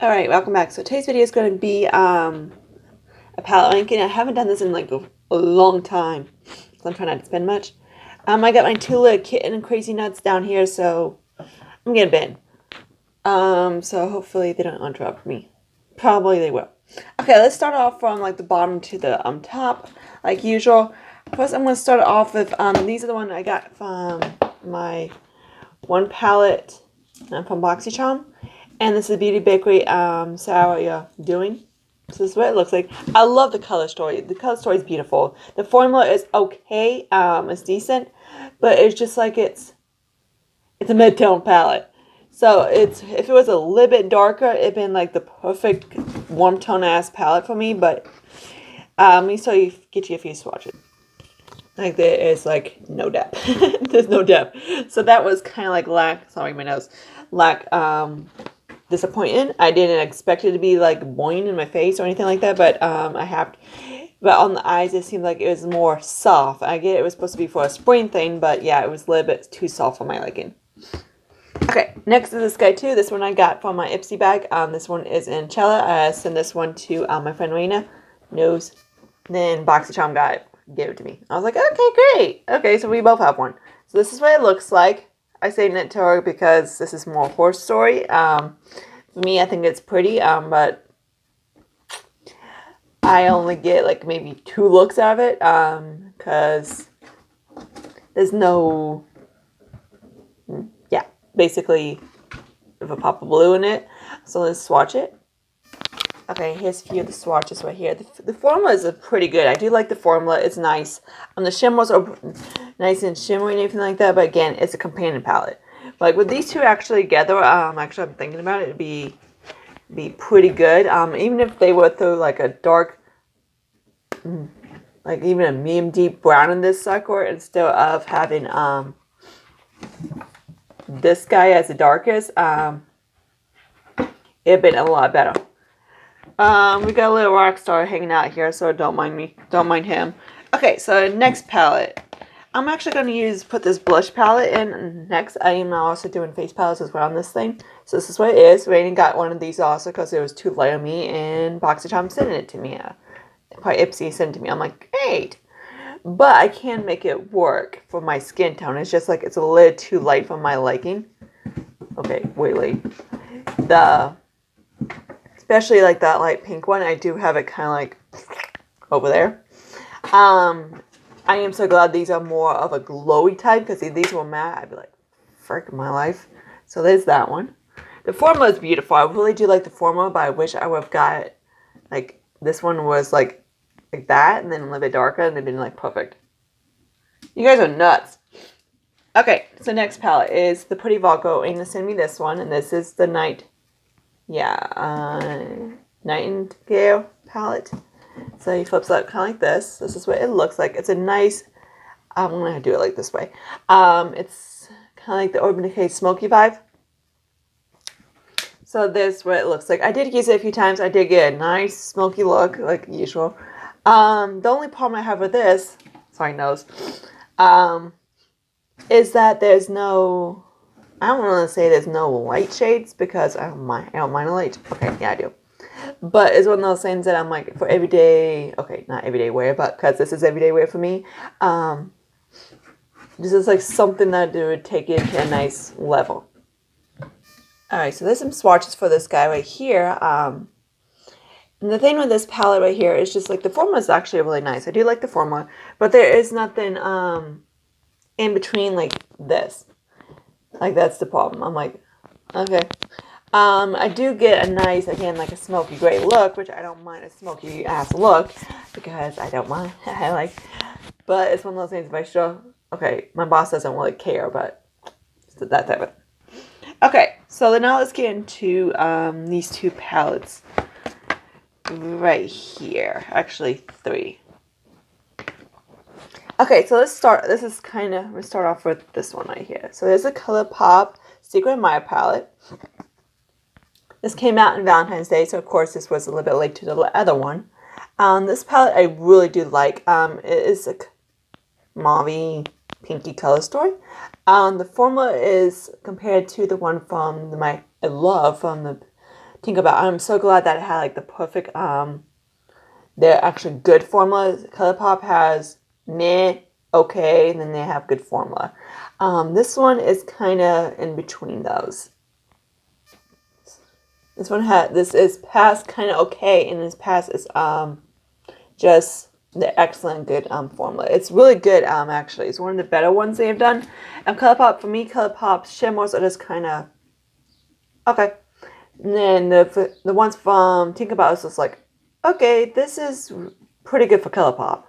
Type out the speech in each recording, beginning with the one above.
Alright, welcome back. So today's video is going to be a palette ranking. I haven't done this in like a long time, so I'm trying not to spend much. I got my Tula Kitten and Crazy Nuts down here, so I'm getting bin. So hopefully they don't interrupt me. Probably they will. Okay, let's start off from like the bottom to the top, like usual. First, I'm going to start off with these are the ones I got from my one palette from BoxyCharm. And this is Beauty Bakery, so how you doing? So this is what it looks like. I love the color story. The color story is beautiful. The formula is okay. It's decent, but it's just like it's a mid-tone palette. So if it was a little bit darker, it'd been like the perfect warm tone ass palette for me. But let me get you a few swatches. Like there is like no depth. There's no depth. So that was kind of like sorry my nose, disappointing. I didn't expect it to be like boing in my face or anything like that, but but on the eyes it seemed like it was more soft. I get it was supposed to be for a spring thing, but yeah, it was a little bit too soft for my liking. Okay, next is this guy too. This one I got from my Ipsy bag. This one is in Cella. I sent this one to my friend Raina. Nose. Then BoxyCharm gave it to me. I was like, okay, great. Okay, so we both have one. So this is what it looks like. I say knit to her because this is more horse story. For me, I think it's pretty, but I only get like maybe 2 looks out of it, because there's no, yeah, basically, with a pop of blue in it. So let's swatch it. Okay, here's a few of the swatches right here. The formula is pretty good. I do like the formula. It's nice. The shimmers are nice and shimmery and everything like that. But again, it's a companion palette. Like with these two actually together, actually I'm thinking about it, it'd be pretty good. Even if they were through like a dark, like even a medium deep brown in this sucker instead of having this guy as the darkest, it'd been a lot better. We got a little rock star hanging out here, so don't mind me. Don't mind him. Okay, so next palette. I'm actually going to put this blush palette in next. I am also doing face palettes as well on this thing. So this is what it is. Rainy got one of these also because it was too light on me, and BoxyCharm sending it to me. Probably Ipsy sent it to me. I'm like, great. But I can make it work for my skin tone. It's just like it's a little too light for my liking. Okay, wait. Especially like that light pink one, I do have it kind of like over there. I am so glad these are more of a glowy type, because if these were matte, I'd be like, frick my life. So there's that one. The formula is beautiful. I really do like the formula, but I wish I would have got like this one was like that, and then a little bit darker, and it'd been like perfect. You guys are nuts. Okay, so next palette is the Pretty Volko, and send me this one, and this is the Nightingale palette. So he flips up kind of like this. This is what it looks like. It's a nice, I'm going to do it like this way. It's kind of like the Urban Decay Smoky vibe. So this what it looks like. I did use it a few times. I did get a nice smoky look, like usual. The only problem I have with this, sorry nose, is that there's no, I don't want to say there's no light shades, because I don't mind a light. Okay, yeah, I do. But it's one of those things that I'm like, for everyday, okay, not everyday wear, but because this is everyday wear for me, this is like something that would take it to a nice level. Alright, so there's some swatches for this guy right here. And the thing with this palette right here is just like the formula is actually really nice. I do like the formula, but there is nothing in between like this. Like that's the problem. I'm like, okay. I do get a nice, again, like a smoky gray look, which I don't mind a smoky ass look, because I don't mind. But it's one of those things if I show, okay, my boss doesn't really care, but it's that type of. Okay, so now let's get into these 2 palettes right here. Actually, 3. Okay, so let's start. We'll start off with this one right here. So there's a ColourPop Secret Admirer palette. This came out on Valentine's Day, so of course this was a little bit late to the other one. This palette I really do like. It is a mauve pinky color story. The formula is compared to the one from the think about. I'm so glad that it had like the perfect they're actually good formulas. ColourPop has meh, okay, and then they have good formula. This one is kind of in between those. This is past kind of okay, and this past is just the excellent good formula. It's really good actually. It's one of the better ones they've done. And ColourPop, for me, ColourPop shimmers are just kind of okay. And then the ones from Tinkerbell is just like, okay, this is pretty good for ColourPop.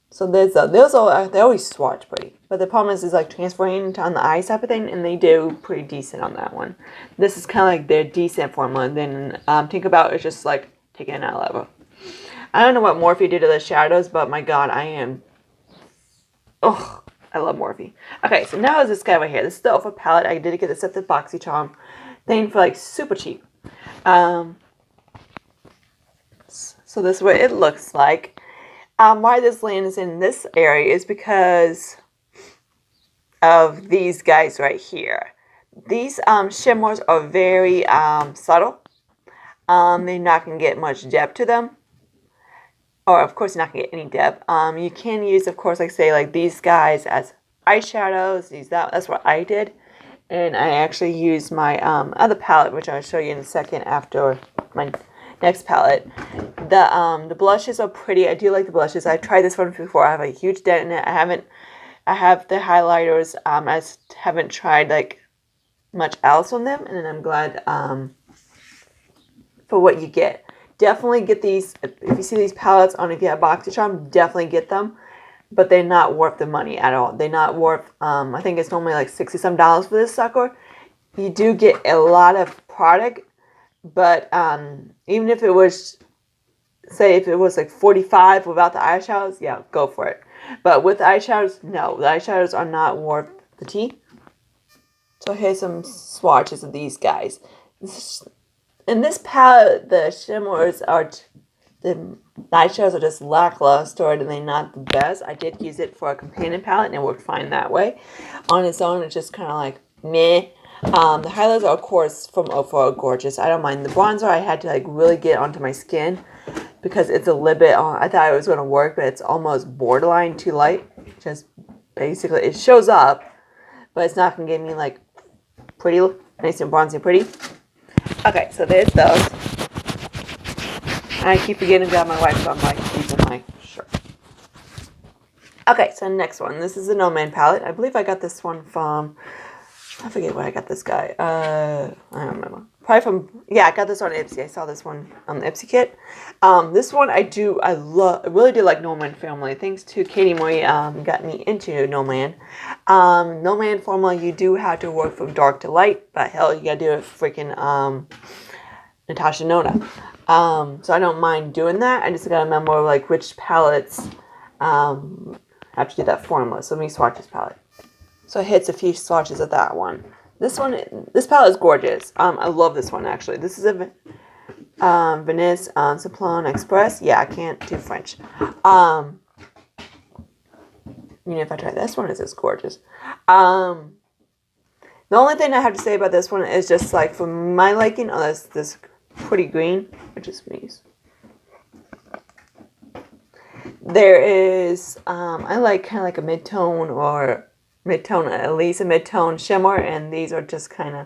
So those are, they always swatch pretty. But the problem is like transferring on the eyes type of thing, and they do pretty decent on that one. This is kind of like their decent formula. And then Tinkerbell is just like taking it out level. I don't know what Morphe did to the shadows, but my god, I love Morphe. Okay, so now is this guy right here. This is the Alpha palette. I did get this at the BoxyCharm thing for like super cheap. So this is what it looks like. Why this land is in this area is because of these guys right here. These shimmers are very subtle. They're not going to get much depth to them. Or, of course, you're not going to get any depth. You can use, of course, like say, like these guys as eyeshadows. That's what I did. And I actually used my other palette, which I'll show you in a second after my next palette. The blushes are pretty. I do like the blushes. I've tried this one before. I have a huge dent in it. I have the highlighters. I haven't tried like much else on them, and then I'm glad for what you get. Definitely get these. If you see these palettes on a BoxyCharm, definitely get them. But they're not worth the money at all. They're not worth. I think it's normally like $60-some for this sucker. You do get a lot of product. But even if it was, say, if it was like 45 without the eyeshadows, yeah, go for it. But with the eyeshadows, no. The eyeshadows are not worth the tea. So here's some swatches of these guys. In this palette, the shimmers are, the eyeshadows are just lackluster and they're not the best. I did use it for a companion palette and it worked fine that way. On its own, it's just kind of like meh. The highlighters are, of course, from Ofra are gorgeous. I don't mind. The bronzer I had to like really get onto my skin because it's a little bit, I thought it was going to work, but it's almost borderline too light. Just basically, it shows up, but it's not going to give me like pretty, nice and bronzy pretty. Okay, so there's those. I keep forgetting to grab my wife, so I'm like using my shirt. Okay, so next one. This is the No Man palette. I believe I got this one from, I forget where I got this guy. I don't remember. Probably from, yeah, I got this on Ipsy. I saw this one on the Ipsy kit. This one I really do like No Man family. Thanks to Katie Moy, got me into No Man. No Man formula, you do have to work from dark to light, but hell, you gotta do it freaking Natasha Nona. So I don't mind doing that. I just gotta remember like which palettes have to do that formula. So let me swatch this palette. So it hits a few swatches of that one. This palette is gorgeous. I love this one actually. This is a Venice Saplon Express. Yeah, I can't do French. If I try this one, it's just gorgeous. The only thing I have to say about this one is just like for my liking, that's this pretty green, which is me. There is I like kind of like a mid-tone or at least a mid-tone shimmer, and these are just kind of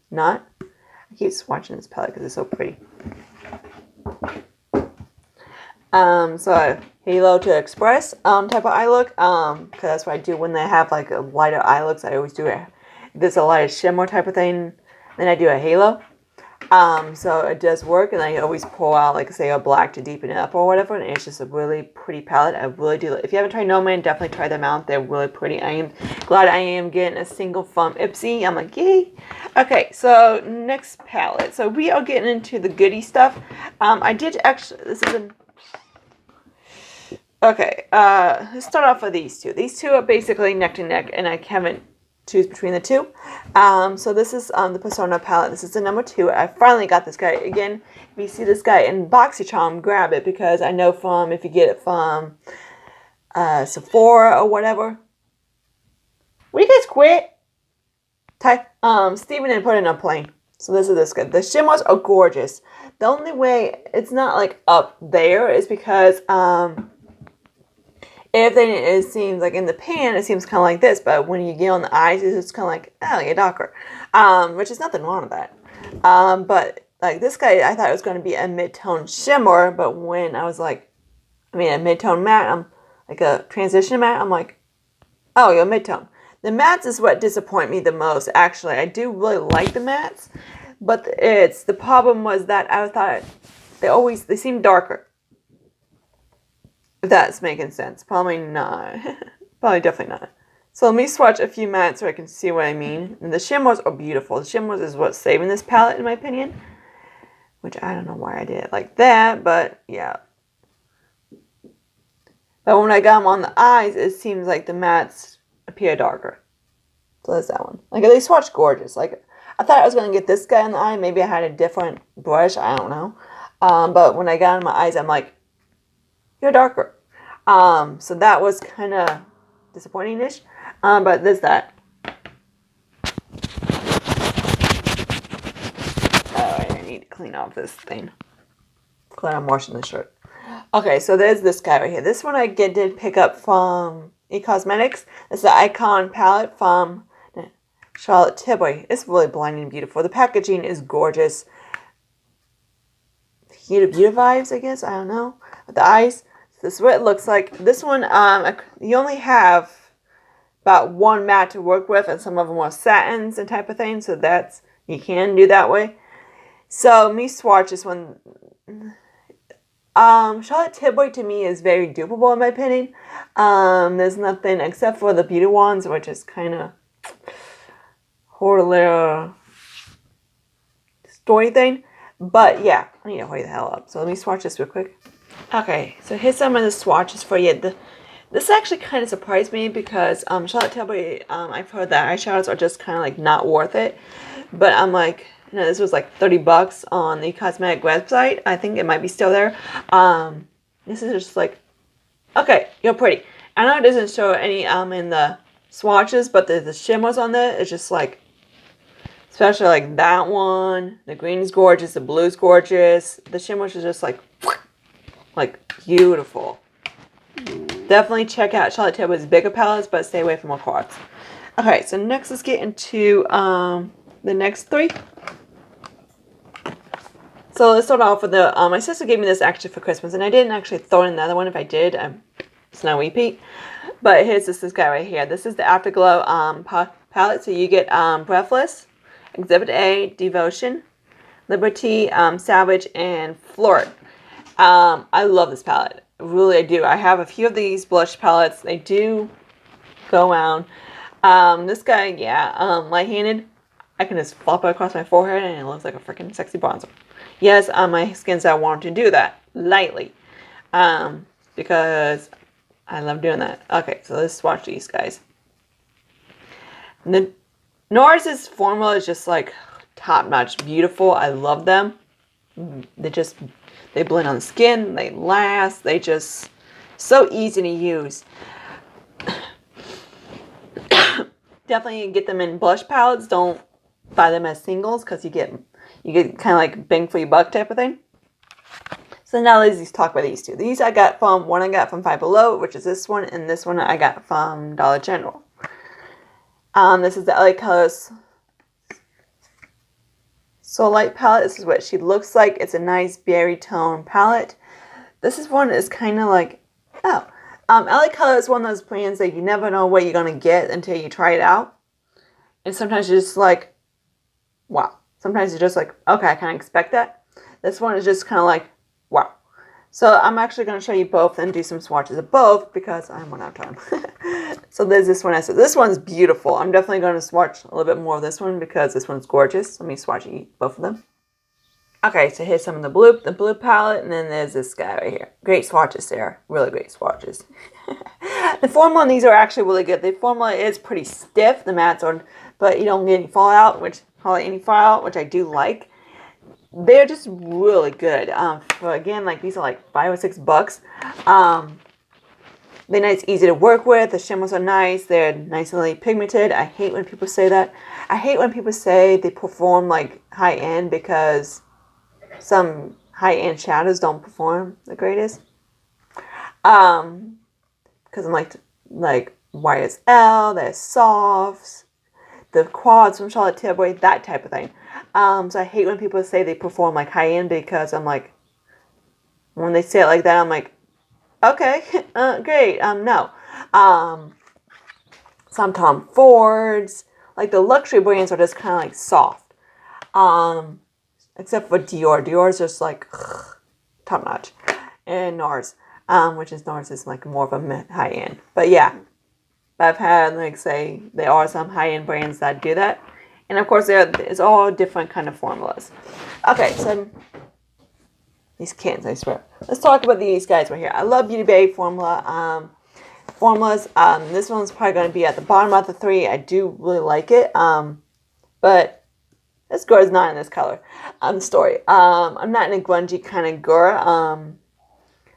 not. I keep swatching this palette because it's so pretty. So Halo to Express type of eye look, because that's what I do when they have like a lighter eye looks. I always do it. If there's a lighter shimmer type of thing, then I do a halo. So it does work, and I always pull out, like, say, a black to deepen it up or whatever, and it's just a really pretty palette. I really do. If you haven't tried No Man, definitely try them out. They're really pretty. I am glad I am getting a single from Ipsy. I'm like, yay. Okay, so next palette. So we are getting into the goodie stuff. I did actually, okay, let's start off with these two. These two are basically neck to neck, and I haven't choose between the two. So this is the Persona palette. This is the number 2. I finally got this guy. Again, if you see this guy in BoxyCharm, grab it, because I know from, if you get it from Sephora or whatever. Will you guys quit? Stephen didn't put it in a plane. So this is this good. The shimmers are gorgeous. The only way it's not like up there is because if then it seems like in the pan, it seems kind of like this, but when you get on the eyes, it's kind of like, oh, you're darker. Which is nothing wrong with that. But like this guy, I thought it was going to be a mid-tone shimmer, but when I was like, a mid-tone matte, I'm like a transition matte, I'm like, oh, you're mid-tone. The mattes is what disappoint me the most, actually. I do really like the mattes, but the problem was that I thought they seem darker. If that's making sense. Probably not. Probably definitely not. So let me swatch a few mattes so I can see what I mean. And the shimmers are beautiful. The shimmers is what's saving this palette, in my opinion. Which I don't know why I did it like that, but yeah. But when I got them on the eyes, it seems like the mattes appear darker. So that's that one. Like, they swatch gorgeous. Like, I thought I was going to get this guy on the eye. Maybe I had a different brush. I don't know. But when I got on my eyes, I'm like, you're darker. So that was kind of disappointing-ish. But there's that. Oh, I need to clean off this thing. Glad I'm washing the shirt. Okay, so there's this guy right here. This one I did pick up from eCosmetics. This is the Icon palette from Charlotte Tilbury. It's really blinding beautiful. The packaging is gorgeous. Huda Beauty vibes, I guess. I don't know. But the eyes, this is what it looks like. This one, you only have about one matte to work with, and some of them are satins and type of thing. So that's, you can do that way. So me swatch this one. Charlotte Tilbury to me is very dupable in my opinion. There's nothing except for the beauty wands, which is kind of horror story thing. But yeah, I need to hurry the hell up. So let me swatch this real quick. Okay, so here's some of the swatches for you. This actually kind of surprised me because Charlotte Tilbury, I've heard that eyeshadows are just kind of like not worth it. But I'm like, you know, this was like $30 on the cosmetic website. I think it might be still there. This is just like, okay, you're pretty. I know it doesn't show any in the swatches, but the shimmers on there is just like, especially like that one. The green is gorgeous. The blue is gorgeous. The shimmers is just like beautiful. Definitely check out Charlotte Tilbury's bigger palettes, but stay away from her cards. Okay, so next let's get into the next three. So let's start off with the, my sister gave me this actually for Christmas, and I didn't actually throw in another one. If I did, it's not a repeat. But here's this guy right here. This is the Afterglow palette. So you get Breathless, Exhibit A, Devotion, Liberty, Savage, and Flirt. I love this palette. Really, I do. I have a few of these blush palettes. They do go around. This guy, yeah, light-handed. I can just flop it across my forehead and it looks like a freaking sexy bronzer. Yes, my skin said I wanted to do that lightly. Because I love doing that. Okay, so let's swatch these guys. NARS's formula is just like top-notch beautiful. I love them. They blend on the skin. They last. They just so easy to use. Definitely get them in blush palettes. Don't buy them as singles because you get kind of like bang for your buck type of thing. So now let's talk about these two. These I got from Five Below, which is this one, and this one I got from Dollar General. This is the LA Colors Soul Light palette. This is what she looks like. It's a nice berry tone palette. This is one that's kind of like, LA Color is one of those brands that you never know what you're going to get until you try it out. And sometimes you're just like, wow. Sometimes you're just like, okay, I kind of expect that. This one is just kind of like, wow. So I'm actually going to show you both and do some swatches of both because I'm running out of time. So there's this one. This one's beautiful. I'm definitely going to swatch a little bit more of this one because this one's gorgeous. Let me swatch both of them. Okay, so here's some of the blue palette, and then there's this guy right here. Great swatches there. Really great swatches. The formula on these are actually really good. The formula is pretty stiff, the mattes are, but you don't get any fallout, which I do like. They're just really good. Again, like these are like $5 or $6. They're nice, easy to work with. The shimmers are nice. They're nicely pigmented. I hate when people say that. I hate when people say they perform like high-end because some high-end shadows don't perform the greatest. Because I'm like YSL, there's softs, the quads from Charlotte Tilbury, that type of thing. So I hate when people say they perform like high-end because I'm like, when they say it like that, I'm like, okay, great, no. Some Tom Fords, like the luxury brands are just kind of like soft. Except for Dior. Dior's just like top notch. And NARS, which is NARS is like more of a high end. But yeah, I've had like say there are some high end brands that do that, and of course it's all different kind of formulas. Okay, so these kittens, I swear. Let's talk about these guys right here. I love Beauty Bay formula. Formulas. This one's probably going to be at the bottom of the three. I do really like it. But this girl is not in this color. The story. I'm not in a grungy kind of girl.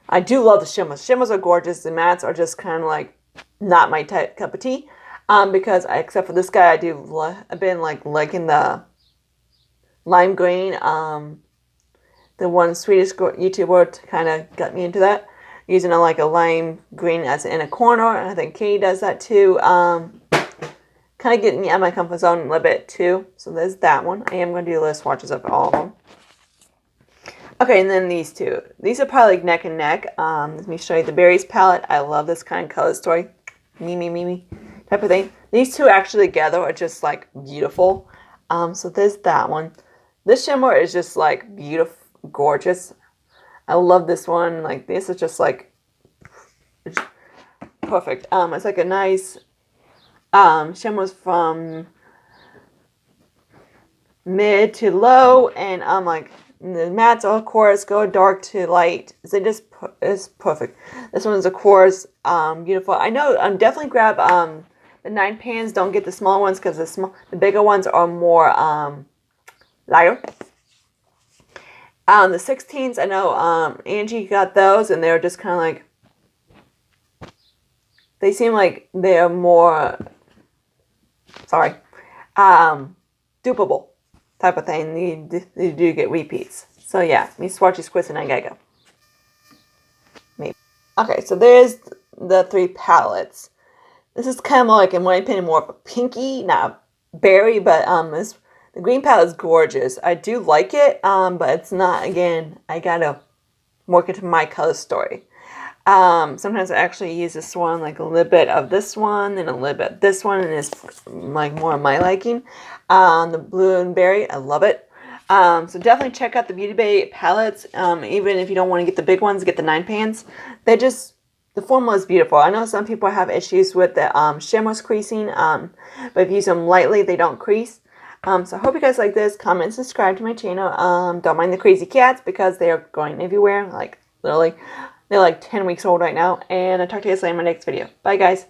I do love the shimmers. Shimmers are gorgeous. The mattes are just kind of like not my cup of tea. Because except for this guy, I've been like liking the lime green. The one Swedish YouTuber kind of got me into that. Using like a lime green as in a corner. And I think Katie does that too. Kind of getting me out of my comfort zone a little bit too. So there's that one. I am going to do a little swatches of all of them. Okay, and then these two. These are probably like neck and neck. Let me show you the Berries palette. I love this kind of color story. Me type of thing. These two actually together are just like beautiful. So there's that one. This shimmer is just like beautiful, gorgeous. I love this one. Like this is just like perfect. It's like a nice shimmers from mid to low, and like the mattes of course go dark to light. So it's perfect. This one's of course beautiful. I know definitely grab the 9 pans. Don't get the small ones because the bigger ones are more lighter. The 16s, I know Angie got those, and they're just kind of like, they seem like they're more, dupable type of thing. You do get repeats. So yeah, these swatches quiz and I gotta go. Maybe. Okay, so there's the 3 palettes. This is kind of like, in my opinion, more of a pinky, not berry, but the green palette is gorgeous. I do like it, but it's not, again, I gotta work into my color story. Sometimes I actually use this one, like a little bit of this one, and a little bit of this one, and it's like more of my liking. The blue and berry, I love it. So definitely check out the Beauty Bay palettes. Even if you don't want to get the big ones, get the 9 pans. The formula is beautiful. I know some people have issues with the shimmers creasing, but if you use them lightly, they don't crease. So I hope you guys like this. Comment, subscribe to my channel. Don't mind the crazy cats because they are going everywhere. Like, literally, they're like 10 weeks old right now. And I'll talk to you guys later in my next video. Bye, guys.